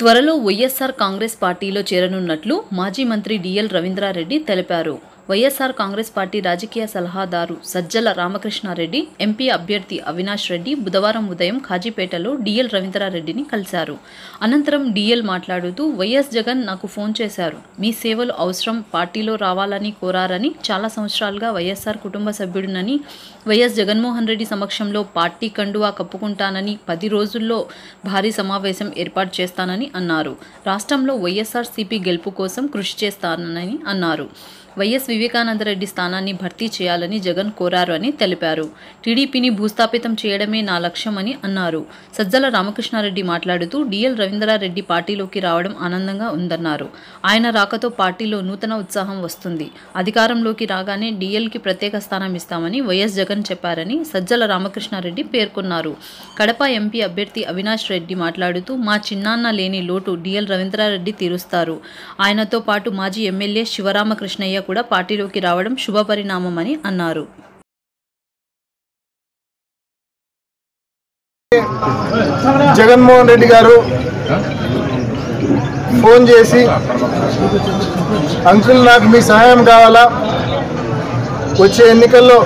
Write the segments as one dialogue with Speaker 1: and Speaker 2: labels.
Speaker 1: త్వరలో వైఎస్ఆర్ కాంగ్రెస్ పార్టీలో చేరనున్నట్లు మాజీ మంత్రి డిఎల్ రవీంద్రారెడ్డి తెలిపారు. వైఎస్ఆర్ కాంగ్రెస్ పార్టీ రాజకీయ సలహాదారు సజ్జల రామకృష్ణారెడ్డి, ఎంపీ అభ్యర్థి అవినాష్ రెడ్డి బుధవారం ఉదయం కాజీపేటలో డిఎల్ రవీంద్రారెడ్డిని కలిశారు. అనంతరం డిఎల్ మాట్లాడుతూ, వైఎస్ జగన్ నాకు ఫోన్ చేశారు. మీ సేవలు అవసరం, పార్టీలో రావాలని కోరారని, చాలా సంవత్సరాలుగా వైఎస్ఆర్ కుటుంబ సభ్యుడినని, వైఎస్ జగన్మోహన్ రెడ్డి సమక్షంలో పార్టీ కండువా కప్పుకుంటానని, 10 రోజుల్లో భారీ సమావేశం ఏర్పాటు చేస్తానని అన్నారు. రాష్ట్రంలో వైఎస్ఆర్సీపీ గెలుపు కోసం కృషి చేస్తానని అన్నారు. వైఎస్ వివేకానందరెడ్డి స్థానాన్ని భర్తీ చేయాలని జగన్ కోరారు అని తెలిపారు. టీడీపీని భూస్థాపితం చేయడమే నా లక్ష్యమని అన్నారు. సజ్జల రామకృష్ణారెడ్డి మాట్లాడుతూ, డిఎల్ రవీంద్రారెడ్డి పార్టీలోకి రావడం ఆనందంగా ఉందన్నారు. ఆయన రాకతో పార్టీలో నూతన ఉత్సాహం వస్తుంది. అధికారంలోకి రాగానే డిఎల్కి ప్రత్యేక స్థానం ఇస్తామని వైఎస్ జగన్ చెప్పారని సజ్జల రామకృష్ణారెడ్డి పేర్కొన్నారు. కడప ఎంపీ అభ్యర్థి అవినాష్ రెడ్డి మాట్లాడుతూ, మా చిన్నాన్న లేని లోటు డిఎల్ రవీంద్రారెడ్డి తీరుస్తారు. ఆయనతో పాటు మాజీ ఎమ్మెల్యే శివరామకృష్ణయ్య కూడా పార్టీలోకి రావడం శుభపరిణామమని అన్నారు.
Speaker 2: జగన్మోహన్ రెడ్డి గారు ఫోన్ చేసి, అంకుల్ నాకు మీ సహాయం కావాలా, వచ్చే ఎన్నికల్లో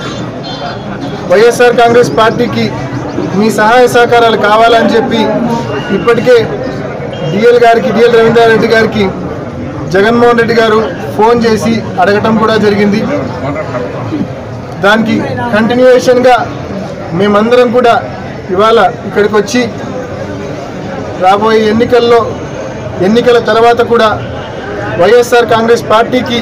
Speaker 2: వైఎస్ఆర్ కాంగ్రెస్ పార్టీకి మీ సహాయ సహకారాలు కావాలని చెప్పి ఇప్పటికే డిఎల్ రవీంద్రారెడ్డి గారికి జగన్మోహన్ రెడ్డి గారు ఫోన్ చేసి అడగటం కూడా జరిగింది. దానికి కంటిన్యూయేషన్గా మేమందరం కూడా ఇవాళ ఇక్కడికి వచ్చి రాబోయే ఎన్నికల తర్వాత కూడా వైఎస్ఆర్ కాంగ్రెస్ పార్టీకి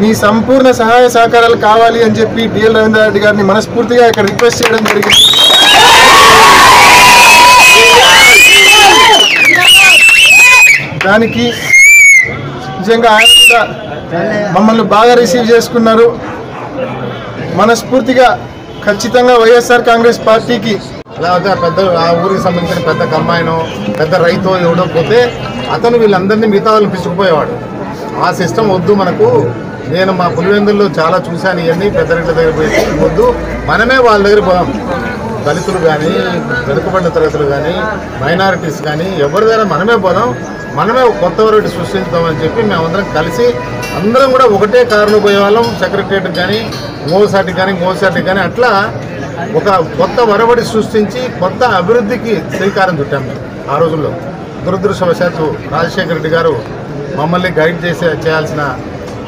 Speaker 2: మీ సంపూర్ణ సహాయ సహకారాలు కావాలి అని చెప్పి డిఎల్ రవీంద్రారెడ్డి గారిని మనస్ఫూర్తిగా ఇక్కడ రిక్వెస్ట్ చేయడం జరిగింది. దానికి నిజంగా ఆయన కూడా మమ్మల్ని బాగా రిసీవ్ చేసుకున్నారు. మనస్ఫూర్తిగా ఖచ్చితంగా వైఎస్ఆర్ కాంగ్రెస్ పార్టీకి
Speaker 3: లేకపోతే పెద్ద ఆ ఊరికి సంబంధించిన పెద్ద కమ్మాయినో పెద్ద రైతు ఎవడో పోతే అతను వీళ్ళందరినీ మిగతా వాళ్ళని పిచ్చుకుపోయేవాడు. ఆ సిస్టమ్ వద్దు మనకు. నేను మా పులివెందుల్లో చాలా చూశాను. ఇవన్నీ పెద్దరెడ్ల దగ్గర పోయి వద్దు, మనమే వాళ్ళ దగ్గర పోదాం. దళితులు కానీ, వెనుకబడిన తరగతులు కానీ, మైనారిటీస్ కానీ ఎవరి దగ్గర మనమే పోదాం, మనమే కొత్త వరటి సృష్టించుదామని చెప్పి మేమందరం కలిసి అందరం కూడా ఒకటే కారులో పోయేవాళ్ళం. సెక్రటరియట్ కానీ, మోసాటికి కానీ అట్లా ఒక కొత్త వరవడి సృష్టించి కొత్త అభివృద్ధికి శ్రీకారం చుట్టాం మేము ఆ రోజుల్లో. దురదృష్టవశాత్తు రాజశేఖర రెడ్డి గారు మమ్మల్ని గైడ్ చేయాల్సిన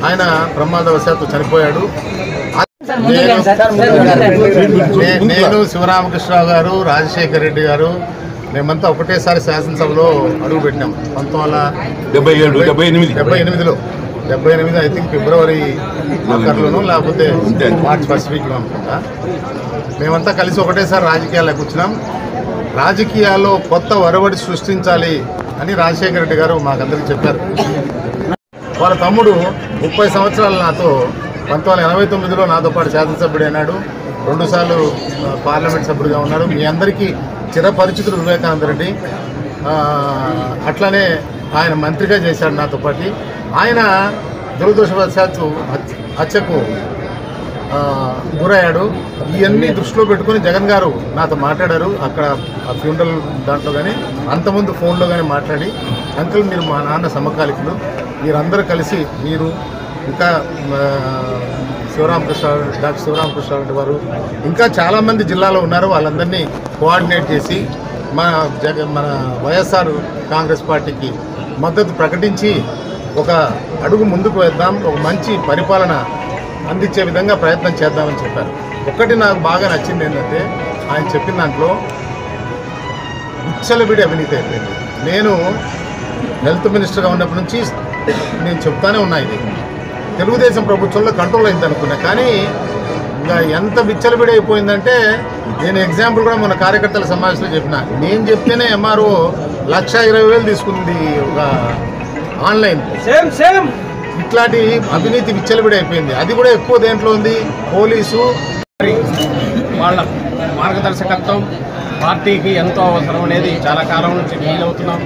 Speaker 3: ఆయన ప్రమాదవశాత్తు చనిపోయాడు. నేను శివరామకృష్ణరావు గారు, రాజశేఖర రెడ్డి గారు మేమంతా ఒకటేసారి శాసనసభలో అడుగు పెట్టినాం 1978లో. 78 ఐ థింక్ ఫిబ్రవరి ఆఖరులోనూ లేకపోతే మార్చ్ ఫస్ట్ వీక్లో అనుకుంటా. మేమంతా కలిసి ఒకటేసారి రాజకీయాల్లోకి వచ్చినాం. రాజకీయాల్లో కొత్త వరవడి సృష్టించాలి అని రాజశేఖర రెడ్డి గారు మాకందరికీ చెప్పారు. వాళ్ళ తమ్ముడు 30 సంవత్సరాలు నాతో 1989లో నాతో పాటు శాసనసభ్యుడు అయినాడు. 2 సార్లు పార్లమెంట్ సభ్యుడిగా ఉన్నాడు. మీ అందరికీ చిరపరిచితుడు వివేకానంద రెడ్డి. అట్లానే ఆయన మంత్రిగా చేశాడు నాతో పాటు. ఆయన దురదృష్టవశాత్తు హత్యకు గురయ్యాడు. ఇవన్నీ దృష్టిలో పెట్టుకుని జగన్ గారు నాతో మాట్లాడారు. అక్కడ ఆ ఫ్యూనరల్ దాంట్లో కానీ అంతకుముందు ఫోన్లో కానీ మాట్లాడి, అంకుల్ మీరు మా నాన్న సమకాలికులు, మీరందరూ కలిసి మీరు ఇంకా డాక్టర్ శివరామకృష్ణారెడ్డి వారు ఇంకా చాలామంది జిల్లాలో ఉన్నారు, వాళ్ళందరినీ కోఆర్డినేట్ చేసి మన వైఎస్ఆర్ కాంగ్రెస్ పార్టీకి మద్దతు ప్రకటించి ఒక అడుగు ముందుకు వేద్దాం, ఒక మంచి పరిపాలన అందించే విధంగా ప్రయత్నం చేద్దామని చెప్పారు. ఒకటి నాకు బాగా నచ్చింది ఏంటంటే, ఆయన చెప్పిన దాంట్లో విచ్చలవిడి అవినీతి అయిపోయింది. నేను హెల్త్ మినిస్టర్గా ఉన్నప్పటి నుంచి నేను చెప్తానే ఉన్నా, ఇది తెలుగుదేశం ప్రభుత్వంలో కంట్రోల్ అయింది అనుకున్నా. కానీ ఇంకా ఎంత విచ్చలవిడి అయిపోయిందంటే, నేను ఎగ్జాంపుల్ కూడా మన కార్యకర్తల సమావేశంలో చెప్పిన. నేను చెప్తేనే ఎంఆర్ఓ 1,20,000 తీసుకుంది ఒక ఆన్లైన్. ఇట్లాంటి అవినీతి విచ్చలవిడి అయిపోయింది. అది కూడా ఎక్కువ దేంట్లో ఉంది, పోలీసు
Speaker 4: వాళ్ళ మార్గదర్శకత్వం పార్టీకి ఎంతో అవసరం అనేది చాలా కాలం నుంచి ఫీల్ అవుతున్నాం.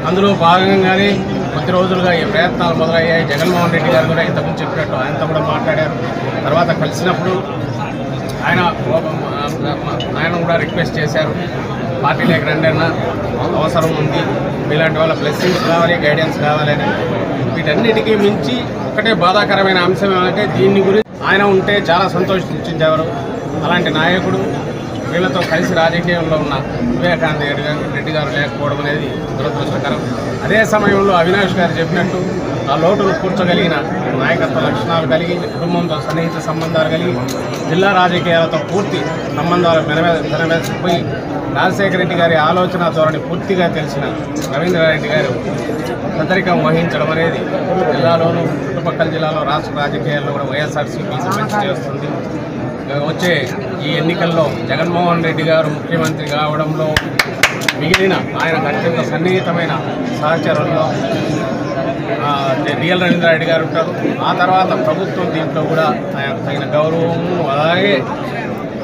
Speaker 4: అందులో భాగంగానే కొద్ది రోజులుగా ఈ ప్రయత్నాలు మొదలయ్యాయి. జగన్మోహన్ రెడ్డి గారు కూడా ఇంతకుముందు చెప్పినట్టు ఆయనతో కూడా మాట్లాడారు. తర్వాత కలిసినప్పుడు ఆయన కూడా రిక్వెస్ట్ చేశారు, పార్టీలోకి రండి అన్న, అవసరం ఉంది, ఇలాంటి వాళ్ళ బ్లెస్సింగ్స్ కావాలి, గైడెన్స్ కావాలని. వీటన్నిటికీ మించి ఒకటే బాధాకరమైన అంశం ఏమంటే దీన్ని గురించి ఆయన ఉంటే చాలా సంతోషించేవారు. అలాంటి నాయకుడు వీళ్ళతో కలిసి రాజకీయంలో ఉన్న వివేకానంద రెడ్డి గారు లేకపోవడం అనేది దురదృష్టకరం. అదే సమయంలో అవినాష్ గారు చెప్పినట్టు ఆ లోటును కూర్చోగలిగిన నాయకత్వ లక్షణాలు కలిగి, కుటుంబంతో సన్నిహిత సంబంధాలు కలిగి, జిల్లా రాజకీయాలతో పూర్తి సంబంధాలు మెనవేసిపోయి రాజశేఖర రెడ్డి గారి ఆలోచన ధోరణి పూర్తిగా తెలిసిన రవీంద్రారెడ్డి గారు పెద్దరికం వహించడం అనేది జిల్లాలోనూ చుట్టుపక్కల జిల్లాలో రాష్ట్ర రాజకీయాల్లో కూడా వైఎస్ఆర్సీపీ మంచి చేస్తుంది. వచ్చే ఈ ఎన్నికల్లో జగన్మోహన్ రెడ్డి గారు ముఖ్యమంత్రి కావడంలో మిగిలిన ఆయనకు అత్యంత సన్నిహితమైన సహచరుల్లో డిఎల్ రవీంద్రారెడ్డి గారు ఉంటారు. ఆ తర్వాత ప్రభుత్వం దీంట్లో కూడా ఆయనకు తగిన గౌరవము, అలాగే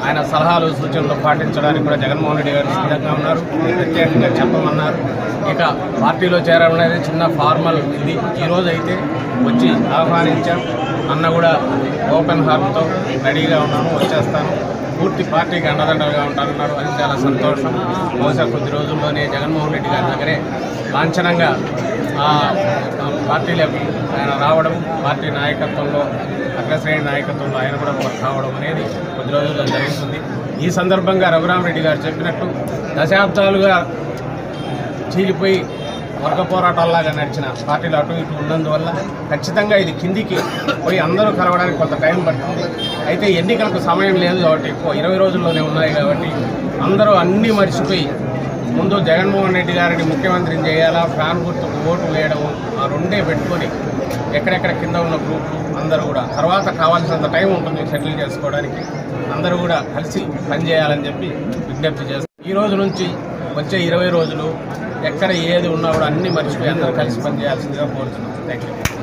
Speaker 4: ఆయన సలహాలు సూచనలు పాటించడానికి కూడా జగన్మోహన్ రెడ్డి గారు సిద్ధంగా ఉన్నారు. ప్రత్యేకంగా చెప్పమన్నారు. ఇక పార్టీలో చేరడం అనేది చిన్న ఫార్మల్ ఇది. ఈరోజు అయితే వచ్చి ఆహ్వానించాం. అన్న కూడా ఓపెన్ హార్ట్తో రెడీగా ఉన్నాను, వచ్చేస్తాను, పూర్తి పార్టీకి అండదండలుగా ఉంటానన్నారు. అది చాలా సంతోషం. బహుశా కొద్ది రోజుల్లోనే జగన్మోహన్ రెడ్డి గారి దగ్గరే లాంఛనంగా పార్టీలోకి ఆయన రావడం, పార్టీ నాయకత్వంలో అగ్రశ్రేణి నాయకత్వంలో ఆయన కూడా రావడం అనేది కొద్ది రోజుల్లో జరుగుతుంది. ఈ సందర్భంగా రఘురామరెడ్డి గారు చెప్పినట్టు దశాబ్దాలుగా చీలిపోయి వర్గ పోరాటాల్లాగా నడిచిన పార్టీలు అటు ఇటు ఉన్నందువల్ల ఖచ్చితంగా ఇది కిందికి పోయి అందరూ కలవడానికి కొంత టైం పడుతుంది. అయితే ఎన్నికలకు సమయం లేదు కాబట్టి, ఎక్కువ 20 రోజుల్లోనే ఉన్నాయి కాబట్టి అందరూ అన్నీ మర్చిపోయి ముందు జగన్మోహన్ రెడ్డి గారిని ముఖ్యమంత్రిని చేయాలా, ఫ్యాన్ గుర్తుకు ఓటు వేయడం, ఆ రెండే పెట్టుకొని ఎక్కడెక్కడ కింద ఉన్న గ్రూపులు అందరూ కూడా తర్వాత కావాల్సినంత టైం ఉంటుంది సెటిల్ చేసుకోవడానికి, అందరూ కూడా కలిసి పనిచేయాలని చెప్పి విజ్ఞప్తి చేస్తారు. ఈ రోజు నుంచి వచ్చే 20 రోజులు ఎక్కడ ఏది ఉన్నా కూడా అన్నీ మర్చిపోయి అందరూ కలిసి పనిచేయాల్సిందిగా కోరుతున్నాం. Thank you.